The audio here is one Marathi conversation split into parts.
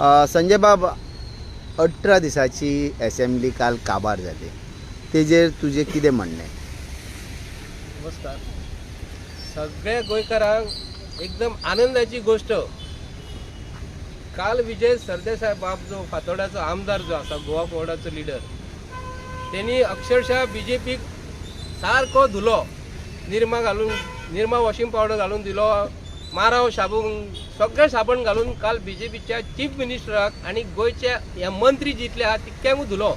संजय बाब 18 दिसाची असेंब्ली काल काबार जाली, तेजेर तुझे कितें म्हणणें? नमस्कार. सगळ्या गोंयकारांक एकदम आनंदाची गोष्ट, काल विजय सरदेसाय बाब जो फातोड्याचो आमदार जो आसा, गोवा बोर्डाचो लिडर, त्यांनी अक्षरशः बीजेपीक सारको धुलो, निरमा वॉशिंग पावडर घालून दिलो, माराव साबण सगळे साबण घालून काल बीजेपीच्या चीफ मिनिस्टराक आणि गोयच्या ह्या मंत्री जितले आहात तितक्यांक धुलो.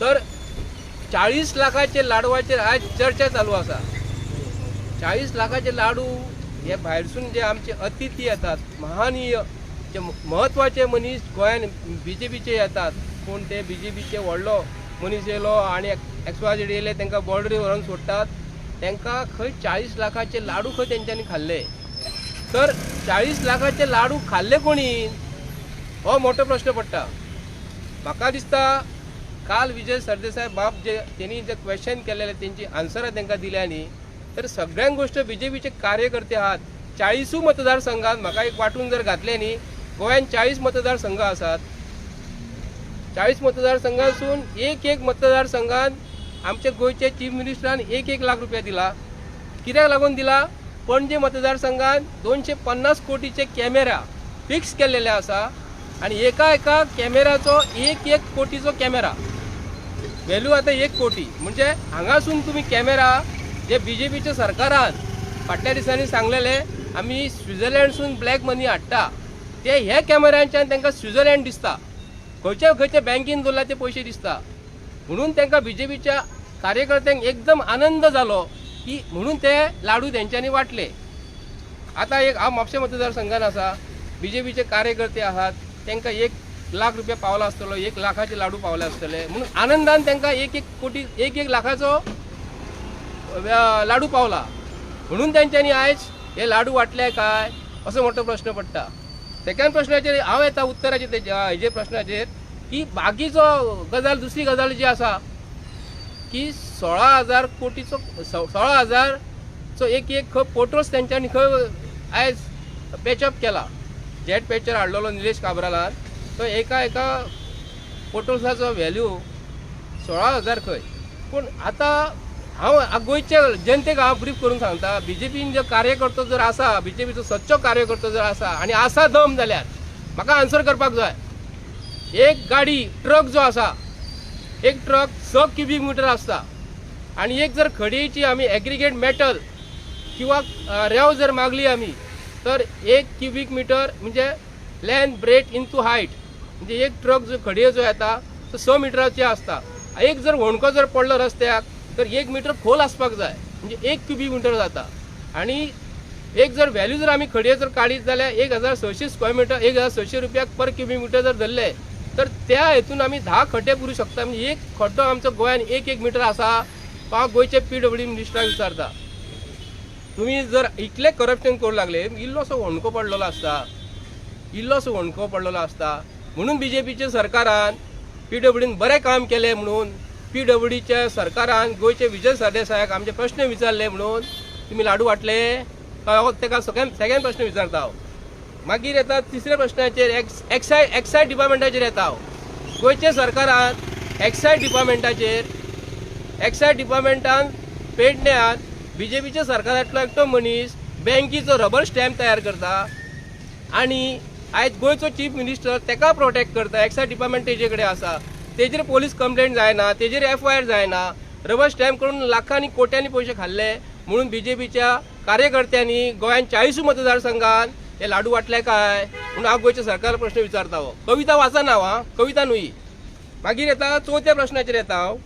तर 40 लाखाचे लाडवाचेर आज चर्चा चालू आसा. 40 लाखाचे लाडू हे भायरसून जे आमचे अतिथी येतात, महानीय जे महत्वाचे मनीस गोंयान बीजेपीचे येतात, पूण ते बीजेपीचे व्हडलो मनीस येयलो आणि एक्सवायझेड येयले तांकां बॉर्डरी व्हरून सोडटात, तांकां खंय 40 लाखाचे लाडू खंय तेंच्यांनी खाल्ले. तर 40 लाखाचे लाडू खाल्ले कोणी, हो मोठो प्रश्न पडटा. म्हाका दिसता काल विजय सरदेसाय बाब जे त्यांनी जे क्वेश्चन केलेले तेंची आन्सरां तांकां दिल्या न्ही, तर सगळ्यांक गोष्ट बीजेपीचे कार्यकर्ते आहात. 40 मतदारसंघात म्हाका एक वाटून जर घातले न्ही, गोंयान 40 मतदारसंघ आसात. 40 मतदारसंघासून एक मतदारसंघात आमचे गोयचे चीफ मिनिस्टरान 1 लाख रुपया दिला. कित्याक लागून दिला? पणजे मतदारसंघात 250 कोटीचे कॅमेरा फिक्स केलेले आसा आणि एका कॅमेराचो 1 कोटीचो कॅमेरा व्हॅल्यू आता 1 कोटी. म्हणजे हांगासून तुम्ही कॅमेरा जे बीजेपीच्या सरकारान फाटल्या दिसांनी सांगलेले आम्ही स्वित्झर्लंडसून ब्लॅक मनी हाडटा, ते ह्या कॅमेऱ्यांच्यान तांकां स्वित्झर्लंड दिसता, खंयच्या बँकेन दवरला ते पयशे दिसता. म्हणून तांकां बीजेपीच्या कार्यकर्त्यांक एकदम आनंद जालो की म्हणून ते लाडू तेंच्यांनी वाटले. आता एक हांव म्हापशें मतदारसंघान आसा, बीजेपीचे कार्यकर्ते आहात, तांकां 1 लाख रुपया पावला आसतलो, 1 लाखाचे लाडू पावले आसतले, म्हणून आनंदान तांकां 1 कोटी 1 लाखाचो लाडू पावला. म्हणून तेंच्यांनी आयज हे लाडू वाटले काय असो मोठो प्रश्न पडटा. सेकंड प्रश्नाचेर हांव येता उत्तराचेर हेजे प्रश्नाचेर की बाकीचो गजाल, दुसरी गजाल जी आसा की 16,000 कोटीचो 16,000चो एक पोर्टल्स तेंच्यांनी खंय आयज पॅचअप केला. जेट पॅचर हाडलेलो निलेश काब्रालान, तो एका पोर्टल्साचो व्हॅल्यू 16,000 खंय. पूण आतां हांव गोंयच्या जनतेक हांव ब्रीफ करून सांगता, बीजेपीन जो कार्यकर्तो जर आसा, बीजेपीचो सच्चो कार्यकर्तो जर आसा आणि आसा दम जाल्यार म्हाका आन्सर करपाक जाय. एक गाडी ट्रक जो आसा, एक ट्रक 6 क्युबिक मिटर आसता आणि एक जर खडयेची आमी एग्रिगेट मेटल किंवा रेंव जर मागली आमी, तर 1 क्युबिक मिटर म्हणजे लेंथ ब्रेथ इंटू हायट, म्हणजे एक ट्रक जो खडये जो येता तो 6 मिटराचे आसता. एक जर होणको जर पडलो रस्त्याक तर 1 मिटर खोल आसपाक जाय, म्हणजे 1 क्युबिक मिटर जाता. आणि एक जर व्हॅल्यू जर आमी खडये जर काडीत जाल्यार 1,600 स्क्वेअर मिटर 1,600 रुपयाक पर क्युबिक मिटर जर धरले तर त्या हेतून आमी 10 खड्डे पुरू शकता. म्हणजे एक खड्डो आमचो गोंयान 1 मिटर आसा. हांव गोंयचे PWD मिनिस्टराक विचारता, तुम्ही जर इतले करप्शन करूं लागले, इल्लोसो होणको पडलेलो आसता, म्हणून बीजेपीच्या सरकारान PWDन बरें काम केलें, म्हणून PWDच्या सरकारान गोंयचे विजय सरदेसायाक आमचे प्रश्न विचारले म्हणून तुम्ही लाडू वाटले काय, तेका सेकंड प्रश्न विचारता हांव. मागीर येता तिसऱ्या प्रश्नाचेर एक्सायज डिपार्टमेंटाचेर येता हांव. गोंयच्या सरकारान एक्सायज डिपार्टमेंटान पेडण्यात बीजेपीच्या सरकारांतलो एकटो मनीस बँकीचो रबर स्टॅम्प तयार करता आणि आयज गोंयचो चीफ मिनिस्टर तेका प्रोटेक्ट करता. एक्सायज डिपार्टमेंट तेजे कडेन आसा, तेजेर पोलीस कंप्लेंट जायना, तेजेर FIR जायना. रबर स्टॅम्प करून लाखांनी कोट्यांनी पयशे खाल्ले म्हणून बीजेपीच्या कार्यकर्त्यांनी गोंयान 40 मतदारसंघात हे लाडू वाटले काय म्हणून हांव गोंयच्या सरकाराक प्रश्न विचारता. हो कविता वाचना हांव, कविता न्हय. मागीर येता चवथ्या प्रश्नाचेर येता हांव.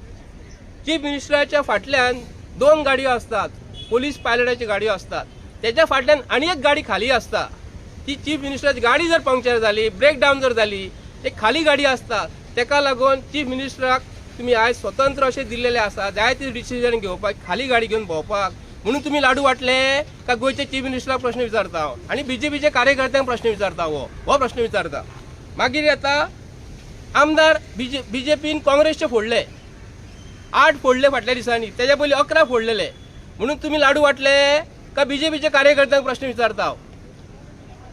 चीफ मिनिस्टराच्या फाटल्यान 2 गाडयो असतात, पोलीस पायलटाची गाडयो असतात, त्याच्या फाटल्यान आनी एक गाडी खाली असता. ती चीफ मिनिस्टराची गाडी जर पंक्चर जाली, ब्रेकडाऊन जर जाली, एक खाली गाडी असता. तेका लागून चीफ मिनिस्टराक तुम्ही आयज स्वतंत्र असे दिलेले आसा जायते डिसिजन घेवपाक, खाली गाडी घेवन भोंवपाक, म्हणून तुम्ही लाडू वाटले का गोंयचे चीफ मिनिस्टराक प्रश्न विचारता हांव आणि बीजेपीच्या कार्यकर्त्यांक प्रश्न विचारता. हो प्रश्न विचारता. मागीर येता आमदार बीजेपीन काँग्रेसचे फोडले, 8 फोडले फाटल्या दिसांनी, त्याच्या पयलीं 11 फोडलेले, म्हणून तुम्ही लाडू वाटले का बीजेपीच्या कार्यकर्त्यांक प्रश्न विचारता.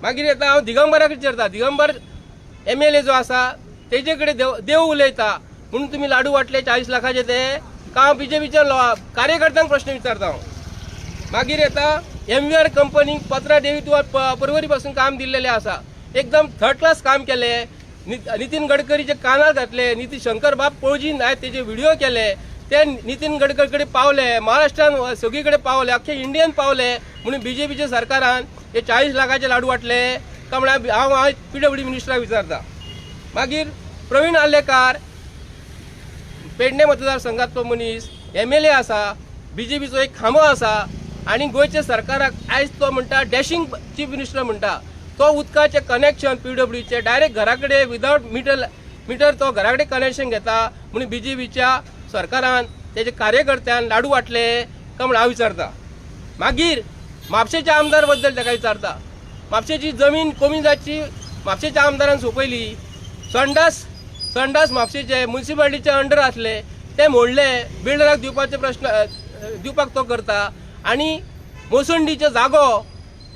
मागीर येता हांव दिगंबराक विचारता, दिगंबर MLA जो आसा तेजे कडेन देव उलयता म्हणून तुम्ही लाडू वाटले 40 लाखाचे ते का BJPच्या कार्यकर्त्यांक प्रश्न विचारता हांव. मागीर येता MVR कंपनीक पत्रा देवी तुका परवरी पासून काम दिल्लेले आसा, एकदम थर्ड क्लास काम केले. नितीन गडकरीचे कानार घातले, नितीन शंकर बाब पळजी नायक तेजे व्हिडिओ केले, ते नितीन गडकरी कडेन पावले, महाराष्ट्रान सगळीकडे पावले, अख्खे इंडियन पावले म्हणून BJPच्या सरकारान हे 40 लाखाचे लाडू वाटले का म्हणून हांव PWD मिनिस्टराक विचारता. मागीर प्रवीण आल्लेकार पेडणे मतदारसंघातलो मनीस MLA आसा, BJPचो एक खांबो आसा आणि गोयच्या सरकाराक आयज तो म्हणटा डॅशिंग चीफ मिनिस्टर म्हणटा. तो उदकाचे कनेक्शन PWDचे डायरेक्ट घरा कडेन विदाउट मिटर तो घरा कडेन कनेक्शन घेता म्हणून BJPच्या सरकारान तेजे कार्यकर्त्यान लाडू वाटले का म्हणून हांव विचारता. मागीर म्हापशेच्या आमदार बद्दल ताका विचारता. म्हापशेची जमीन कमी जावची म्हापशेच्या आमदारान सोंपयली. संडास म्हापशेचे म्युनिसिपालिटीचे अंडर आसले ते मोडले, बिल्डराक दिवपाक तो करता. आणि मोसंडीचे जागो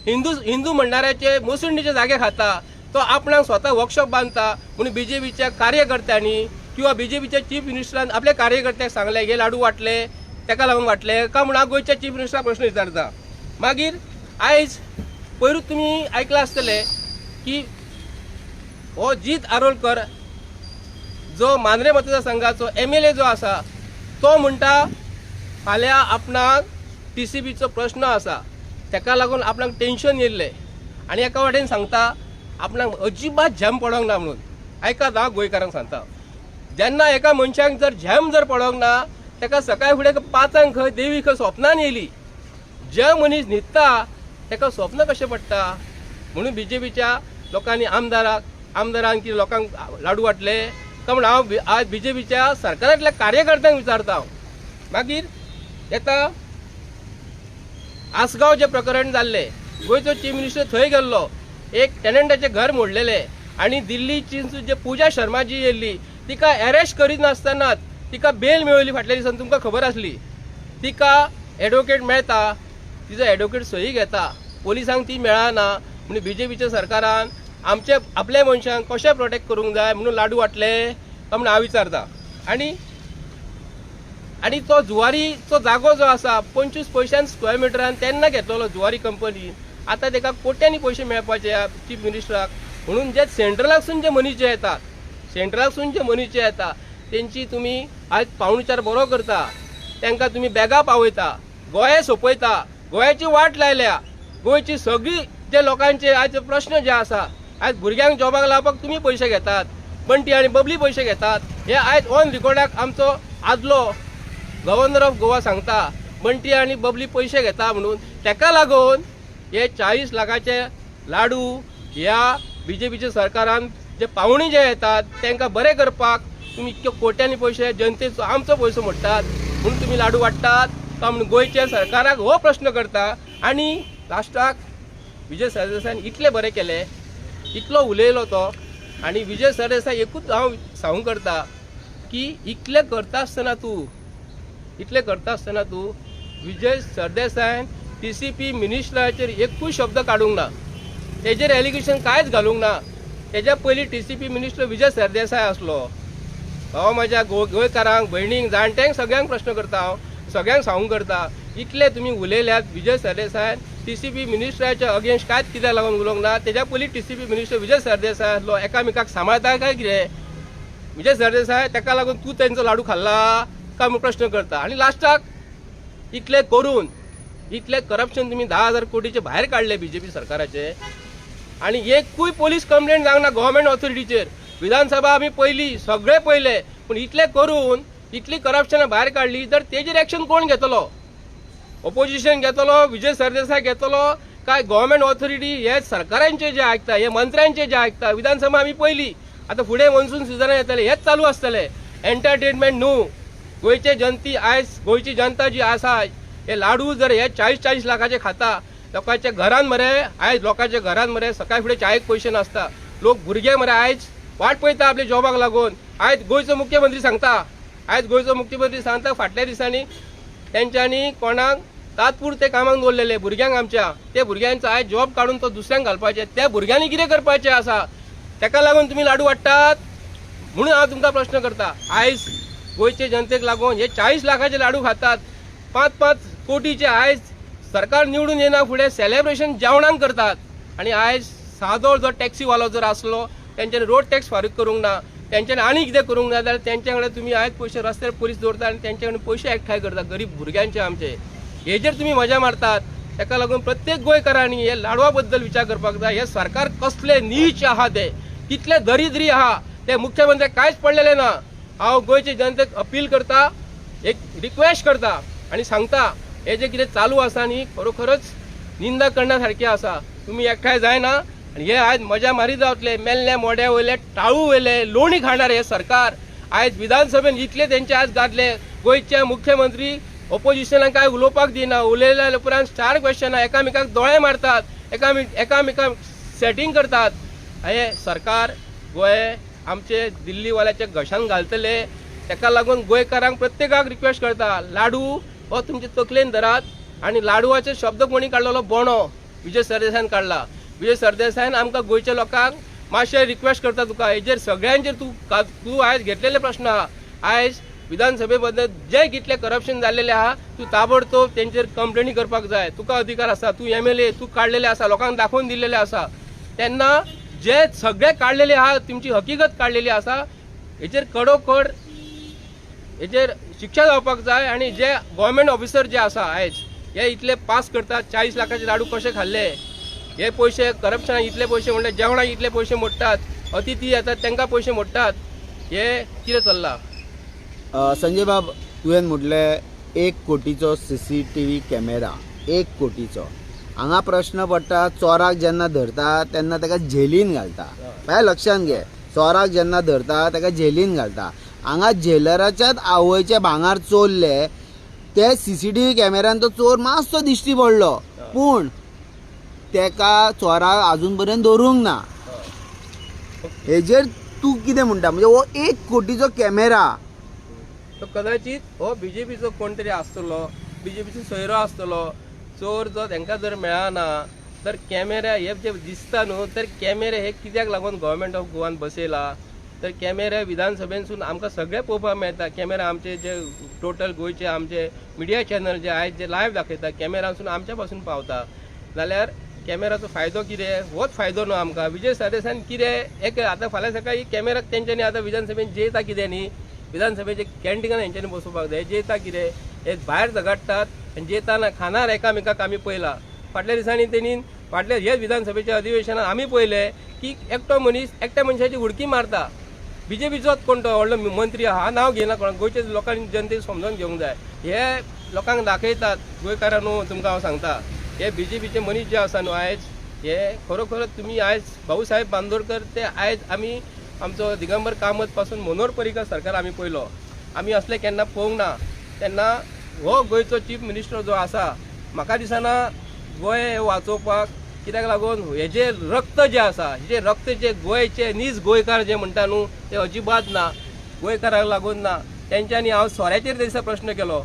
हिंदू म्हणणाऱ्याचे मोसंडीचे जागे खाता, तो आपणाक स्वता वर्कशॉप बांधता म्हणून BJPच्या कार्यकर्त्यांनी किंवा BJPच्या चीफ मिनिस्टरान आपल्या कार्यकर्त्यांक सांगले हे लाडू वाटले ताका लागून वाटले का म्हणून हांव गोंयच्या चीफ मिनिस्टराक प्रश्न विचारता. मागीर आयज पयरूच तुमी आयकला आसतले की हो जीत आरोलकर जो मांद्रे मतदारसंघाचो MLA जो आसा तो म्हणटा फाल्यां आपणाक TCBचो प्रश्न आसा ताका लागून आपणाक टेन्शन येयल्लें आनी एका वाटेन सांगता आपणाक अजिबात झॅम पडोंक ना म्हणून. आयकात हांव गोंयकारांक सांगता, जेन्ना एका मनशाक जर झॅम जर पडोंक ना ताका सकाळी फुडें 5 खंय देवी खंय स्वप्नान येयली, जे मनीस न्हिदता ताका स्वप्न कशें पडटा म्हणून BJPच्या लोकांनी आमदारांक की लोकांक लाडू वाटले का म्हणून हांव आज BJPच्या सरकारांतल्या कार्यकर्त्यांक विचारता. मागीर येता आसगांव जे प्रकरण जाल्ले, गोंयचो चीफ मिनिस्टर थंय गेल्लो, एक टेनंटाचे घर मोडलेले आणि दिल्लीची जे पूजा शर्मा जी येयल्ली तिका अरेस्ट करीत नासतना तिका बेल मेळयली फाटल्या दिसांनी, तुमकां खबर आसली. तिका एडवोकेट मेळटा, तिजो एडवोकेट सही घेता, पोलिसांक ती मेळना म्हणून BJPच्या सरकारान आपल्या मनशांक कशें प्रोटेक्ट करूंक जाय म्हणून लाडू वाटले काय म्हणून हांव विचारता. आणि तो जुवारीचो जागो जो आसा 25 पयशांक स्क्वेअर मिटरान तेन्ना घेतलो जुवारी कंपनी, आतां ताका कोट्यांनी पयशे मेळपाचे चीफ मिनिस्टराक म्हणून जे सेंट्रलाकसून जे मनीस जे येता तेंची तुमी आज पावणेचार बरो करता, तांकां तुमी बॅगा पावयता, गोंय सोंपयता, गोंयाची वाट लायल्या. गोंयची सगळी जे लोकांचे आज प्रश्न जे आसा, आज भुरग्यांक जॉबाक लावपाक तुमी पयशे घेतात, बंटी आनी बबली पयशे घेतात, हे आयज ऑन रिकॉर्डाक आमचो आदलो गव्हर्नर ऑफ गोवा सांगता बंटी आनी बबली पयशे घेता म्हणून. ताका लागून हे 40 लाखाचे लाडू ह्या BJPच्या सरकारान जे पावणी जे येतात तांकां बरें करपाक तुमी इतक्यो कोट्यांनी पयशे जनतेचो आमचो पयसो मोडटात म्हणून तुमी लाडू वाडटात काय म्हणून गोंयच्या सरकाराक हो प्रश्न करता. आनी लास्टाक विजय सरदेसायन इतले बरें केले, इतलो उलयलो तो, आनी विजय सरदेसाय एकूच हांव सांगूंक करता की इतले करता आसतना तूं विजय सरदेसायन TCP मिनिस्टराचेर एकूच शब्द काडूंक ना, तेजेर एलिगेशन कांयच घालूंक ना. तेज्या पयलीं TCP मिनिस्टर विजय सरदेसाय आसलो. हांव म्हाज्या गोंयकारांक भयणींक जाणट्यांक सगळ्यांक प्रश्न करता, हांव सगळ्यांक सांगूंक करता इतले तुमी उलयल्यात विजय सरदेसायन TCP मिनिस्टराच्या अगेन्स्ट कांयच कित्याक लागून उलोवंक ना. तेज्या पयलीं TCP मिनिस्टर विजय सरदेसाय आसलो, एकामेकाक सांबाळता काय कितें विजय सरदेसाय, ताका लागून तूं तेंचो लाडू खाल्ला काय म्हूण प्रश्न करता. आनी लास्टाक इतले करून इतले करप्शन तुमी 10,000 कोटीचे भायर काडले BJP सरकाराचे आनी एकूय पोलीस कंप्लेंट जावंक ना गव्हर्मेंट ऑथॉरिटीचेर. विधानसभा आमी पयली सगळे पयले, पूण इतले करून इतली करप्शनां भायर काडली तर तेजेर एक्शन कोण घेतलो? ऑपोजिशन घेतलो, विजय सरदेसाय घेतलो काय गव्हर्मेंट ऑथॉरिटी? हे सरकारांचे जे आयकता, हे मंत्र्यांचे जे आयकता. विधानसभा आमी पयली, आतां फुडें मॉन्सून सिजन येतले, हेच चालू आसतले. एंटरटेनमेंट न्हू, गोंयचे जनती आयज गोंयची जनता जी आसा हे लाडू जर हे 40 लाखाचे खाता, लोकांच्या घरान मरे आयज लोकांच्या घरान मरे सकाळी फुडें चायेक पयशे नासता, लोक भुरगे मरे आयज वाट पळयता आपल्या जॉबाक लागून. आयज गोंयचो मुख्यमंत्री सांगता फाटल्या दिसांनी तेंच्यांनी कोणाक तात्पुरते कामाक दवरलेले भुरग्यांक आमच्या ते भुरग्यांचो आयज जॉब काढून तो दुसऱ्यांक घालपाचे त्या भुरग्यांनी कितें करपाचें आसा ताका लागून तुमी लाडू वाडटात म्हणून हांव तुमकां प्रश्न करता आयज गोंयचे जनतेक लागून हे 40 लाखाचे लाडू खातात 5-5 कोटीचे आयज सरकार निवडून येना फुडें सेलेब्रेशन जेवणांक करतात आनी आयज सादो जो टॅक्सीवालो जर आसलो तेंच्यांनी रोड टॅक्स फारीक करूंक ना तेंच्यांनी आनी कितें करूंक ना जाल्यार तेंच्या कडेन तुमी आयज पयशे रस्त्यार पयस दवरता आनी तेंच्या कडेन पयशे एकठांय करता गरीब भुरग्यांचे आमचे हेजेर तुमी मजा मारतात ताका लागून प्रत्येक गोंयकारांनी हे लाडवा बद्दल विचार करपाक जाय हे सरकार कसले नीच आहा ते कितले दरिद्री आहा ते मुख्यमंत्र्याक कांयच पडलेले ना हांव गोंयचे जनतेक अपील करता एक रिक्वेस्ट करता आनी सांगता हे जे कितें चालू आसा न्ही खरोखरच निंदा करण्या सारकें आसा तुमी एकठांय जायना आनी हे आयज मजा मारी जावतले मेल्ल्या मोड्या वयले टाळू वयले लोणी खाणार हे सरकार आयज विधानसभेन इतले तेंचे आयज गाजले गोंयचे मुख्यमंत्री ऑपोजिशनाक काय उलोवपाक दिना उलयल्या उपरांत 4 क्वेश्चनां एकामेकाक दोळे मारतात एकामेकाक सेटींग करतात हे सरकार गोंय आमचे दिल्लीवाल्याचे घशान घालतले ताका लागून गोंयकारांक प्रत्येकाक रिक्वेस्ट करता लाडू हो तुमचे तकलेन धरात आनी लाडवाचे शब्द कोणी काडलेलो बोणो विजय सरदेसायन काडला विजय सरदेसायन आमकां गोंयच्या लोकांक मातशें रिक्वेस्ट करता तुका हेजेर सगळ्यांचेर तूं आयज घेतलेले प्रश्न आहा आयज विधानसभे बद्दल जे कितले करप्शन जाल्लेले आहा तूं ताबडतोब तेंचेर कंप्लेनी करपाक जाय तुका अधिकार आसा तूं MLA तूं काडलेले आसा लोकांक दाखोवन दिल्लेले आसा तेन्ना जे सगळे काडलेले आहा तुमची हकीकत काडलेली आसा हेचेर कडोकड हेचेर शिक्षा जावपाक जाय आनी जे गव्हर्मेंट ऑफिसर जे आसा आयज हे इतले पास करतात 40 लाखाचे लाडू कशे खाल्ले हे पयशे करप्शनाक इतले पयशे म्हणटा जेवणाक इतले पयशे मोडटात अतिथी येतात तांकां पयशे मोडटात हे कितें चल्लां संजय बाब तुवें म्हटलें 1 कोटीचो CCTV कॅमेरा 1 कोटीचो हांगा प्रश्न पडटा चोराक जेन्ना धरता तेन्ना ताका झेलीन घालता बाय लक्षांत घे चोराक जेन्ना धरता ताका झेलीन घालता हांगा झेलराच्याच आवयचे भांगार चोरले ते CCTV कॅमेरान तो चोर मातसो दिश्टी पडलो पूण तेका चोराक आजून पर्यंत धरूंक ना हेजेर तूं कितें म्हणटा म्हणजे हो 1 कोटीचो कॅमेरा तो कदाचित हो BJPचो कोण तरी आसतलो BJPचो सोयरो आसतलो चोर जो तांकां जर मेळना तर कॅमेरा हे जे दिसता न्हू तर कॅमेरे हे कित्याक लागून गव्हर्मेंट ऑफ गोवान बसयला तर कॅमेरा विधानसभेनसून आमकां सगळे पळोवपाक मेळटा कॅमेरा आमचे जे टोटल गोंयचे आमचे मिडिया चॅनल जे आयज जे लायव्ह दाखयता कॅमेरासून आमच्या पासून पावता जाल्यार कॅमेराचो फायदो कितें होच फायदो न्हू आमकां विजय सरदेसायन कितें एक आतां फाल्यां सकाळी कॅमेराक तेंच्यांनी आतां विधानसभेन जेयता कितें न्ही विधानसभेचे कॅन्टिनान हेंच्यांनी बसोवपाक जाय जेयता कितें हे भायर झगडटात आनी जेयताना खानार एकामेकाक आमी पळयला फाटल्या दिसांनी तेणी फाटल्या हेच विधानसभेच्या अधिवेशनात आमी पळयले की एकटो मनीस एकट्या मनशाची उडकी मारता BJPचोच कोण तो व्हडलो मंत्री आहा हांव नांव घेयना कोणाक गोंयच्या लोकांनी जनतेक समजून घेवंक जाय हे लोकांक दाखयतात गोंयकारां न्हू तुमकां हांव सांगता हे BJPचे मनीस जे आसा न्हू आयज हे खरोखरच तुमी आयज भाऊसाहेब बांदोडकर ते आयज आमी आमचो दिगंबर कामत पासून मनोहर पर्रीकर सरकार आमी पळयलो आमी असले केन्ना पळोवंक ना तेन्ना हो गोंयचो चीफ मिनिस्टर जो आसा म्हाका दिसना गोंय वाचोवपाक कित्याक लागून हेजे रक्त जे आसा हेजे रक्त जे गोंयचे नीज गोंयकार जे म्हणटा न्हू ते अजिबात ना गोंयकाराक लागून ना तेंच्यांनी हांव सोऱ्याचेर दिसा प्रश्न केलो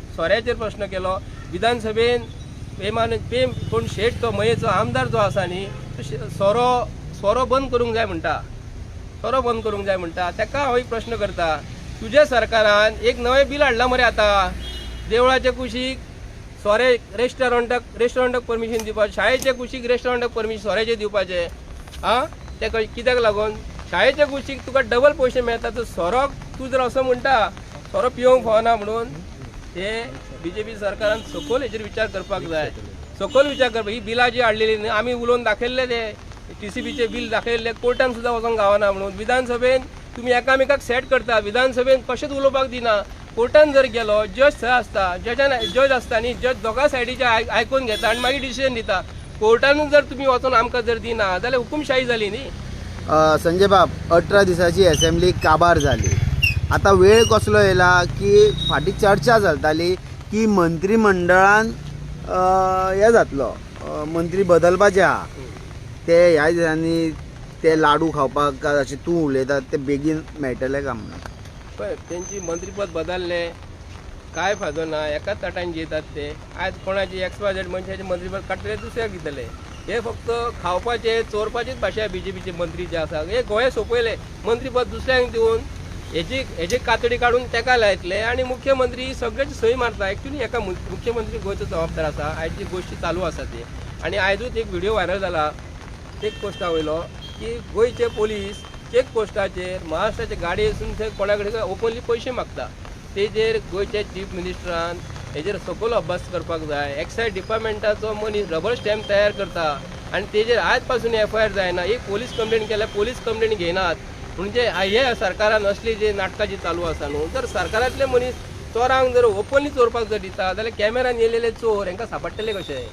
विधानसभेन पेम कोण शेट तो मयेचो आमदार जो आसा न्ही सोरो बंद करूंक जाय म्हणटा ताका हांव एक प्रश्न करता तुज्या सरकारान एक नवें बिल हाडलां मरे आतां देवळाच्या कुशीक सोरे रेस्टॉरंटाक परमिशन दिवपाचें शाळेच्या कुशीक रेस्टॉरंटाक परमिशन सोऱ्याचें दिवपाचें तेका कित्याक लागून शाळेच्या कुशीक तुका डबल पयशे मेळटा तर सोरोक तूं जर असो म्हणटा सोरो पिवंक फावना म्हणून हे BJP सरकारान सकयल हेचेर विचार करपाक जाय ही बिलां जी हाडलेली न्ही आमी उलोवन दाखयल्ले ते TCBचे बिल दाखयल्ले कोर्टान सुद्दां वचोंक गावना म्हणून विधानसभेन तुमी एकामेकाक सेट करता विधानसभेन कशेंच उलोवपाक दिना कोर्टान जर गेलो जज थंय आसता जज आसता न्ही जज दोगा सायडीचे आयकून घेता आनी मागीर डिसिजन दिता कोर्टानूच जर तुमी वचून आमकां जर दिना जाल्यार हुकुमशाही जाली न्ही संजय बाब 18 दिसाची असेंब्ली काबार जाली आता वेळ कसलो येयला की फाटी चर्चा चलताली की मंत्रिमंडळान हे जातलो मंत्री बदलपाचे आहा ते ह्या दिसांनी ते लाडू खावपाक अशें तूं उलयता ते बेगीन मेळटले काय म्हणून पळय तेंची मंत्रीपद बदलले काय फायदो ना, एकाच ताटान जेतात ते. आज कोणाची XYZ मनशाचे मंत्रीपद काडटले दुसऱ्याक दितले. हे फक्त खावपाचे चोरपाचीच भाशा BJPचे मंत्री जे आसा. हे गोंय सोपयले, मंत्रीपद दुसऱ्यांक दिवन हेजी कातडी काढून तेका लायतले आणि मुख्यमंत्री सगळ्याची सही मारता. एक्चुअली एका मुख्यमंत्री गोंयचो जबाबदार आसा. आयज जी गोष्टी चालू आसा ती, आणि आयजूच एक व्हिडिओ व्हायरल जाला चेकपोस्टा वयलो की गोंयचे पोलीस चेकपोस्टाचेर महाराष्ट्राचे गाडी असून थंय कोणा कडेन ओपनली पयशे मागता. तेजेर गोंयचे चीफ मिनिस्टरान हेजेर सखोल अभ्यास करपाक जाय. एक्सायज डिपार्टमेंटाचो मनीस रबर स्टॅम्प तयार करता आणि तेजेर आज पासून FIR जायना. एक पोलीस कंप्लेंट केल्यार पोलीस कंप्लेंट घेनात. म्हणजे हे सरकारान असली जे नाटकां जी चालू आसा न्हू, जर सरकारांतले मनीस चोरांक जर ओपनली चोरपाक जर दिता जाल्यार कॅमेरान येयलेले चोर हांकां सांपडटले कशे?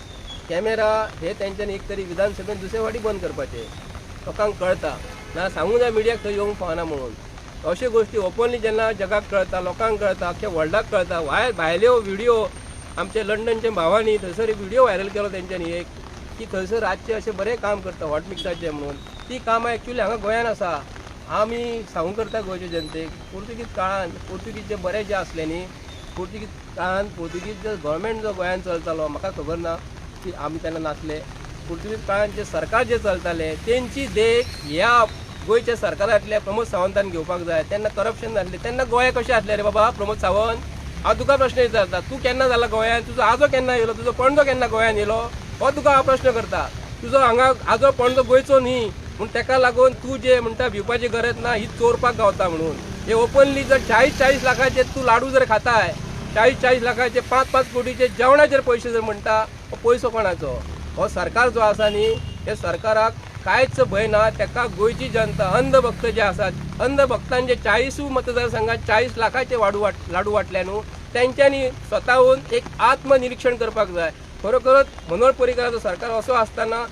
कॅमेरा हे तेंच्यांनी एक तरी विधानसभेन दुसरे फावटी बंद करपाचे. लोकांक कळटा ना, सांगूं जाय मिडियाक थंय येवंक फावना म्हणून. अशे गोष्टी ओपनली जेन्ना जगाक कळटा, लोकांक कळटा, अख्ख्या वर्ल्डाक कळटा. भायल्यो व्हिडिओ आमचे लंडनचे भावांनी थंयसर एक व्हिडिओ व्हायरल केलो तेंच्यांनी एक, की थंयसर रातचे अशे बरें काम करता हॉट मिक्साचे म्हणून. ती कामां एक्चुअली हांगा गोंयान आसा. आमी सांगूं करता गोंयचे जनतेक, पोर्तुगीज काळान पोर्तुगीज जे बरे जे असले न्ही, पोर्तुगीज काळान पोर्तुगीज जो गव्हर्मेंट जो गोंयान चलतालो, म्हाका खबर ना की आमी तेन्ना नासले. पोर्तुगीज काळान जे सरकार जे चलताले तेंची देख ह्या गोंयच्या सरकारांतल्या प्रमोद सावंतान घेवपाक जाय. तेन्ना करप्शन जाल्लें. तेन्ना गोंय कशें आसलें रे बाबा प्रमोद सावंत? हांव तुका प्रश्न विचारता, तूं केन्ना जाला गोंयान? तुजो आजो केन्ना येयलो? तुजो पणजो केन्ना गोंयान येयलो? हो तुका हांव प्रश्न करता. तुजो हांगा आजो पणजो गोंयचो न्ही, म्हूण तेका लागून तूं जे म्हणटा भिवपाची गरज ना, ही चोरपाक गावता म्हणून. हे ओपनली जर 40-40 लाखाचे तूं लाडू जर खाताय, 40-40 लाखाचे 5-5 कोटीचे जेवणाचेर पयशे जर म्हणटा, हो पयसो कोणाचो? हो सरकार जो आसा न्ही, हे सरकाराक कांयच भंय ना. तेका गोंयची जनता अंधभक्त जे आसात, अंधभक्तांचे 40 मतदारसंघात 40 लाखाचे लाडू वाटले न्हू, तेंच्यांनी स्वताहून एक आत्मनिरीक्षण करपाक जाय. खरोखरच मनोहर पर्रीकराचो सरकार असो आसतना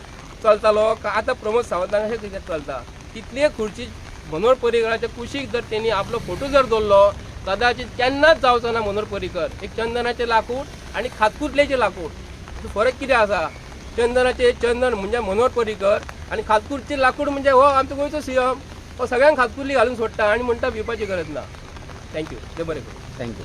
चलतालो का आतां प्रमोद सावंतान अशें कित्याक चलता? कितले खुर्ची मनोहर पर्रीकराच्या कुशीक जर तेणी आपलो फोटो जर दवरलो, कदाचित केन्नाच जावचो ना मनोहर पर्रीकर. एक चंदनाचें लाकूड आणि खातकुतलेचें लाकूड, फरक कितें आसा? चंदनाचे चंदन म्हणजे मनोहर पर्रीकर आणि खातकुर्लीचें लाकूड म्हणजे हो आमचो गोंयचो CM. हो सगळ्यांक खातकुर्ली घालून सोडटा आणि म्हणटा भिवपाची गरज ना. थँक्यू. देव बरें करूं. थँक्यू.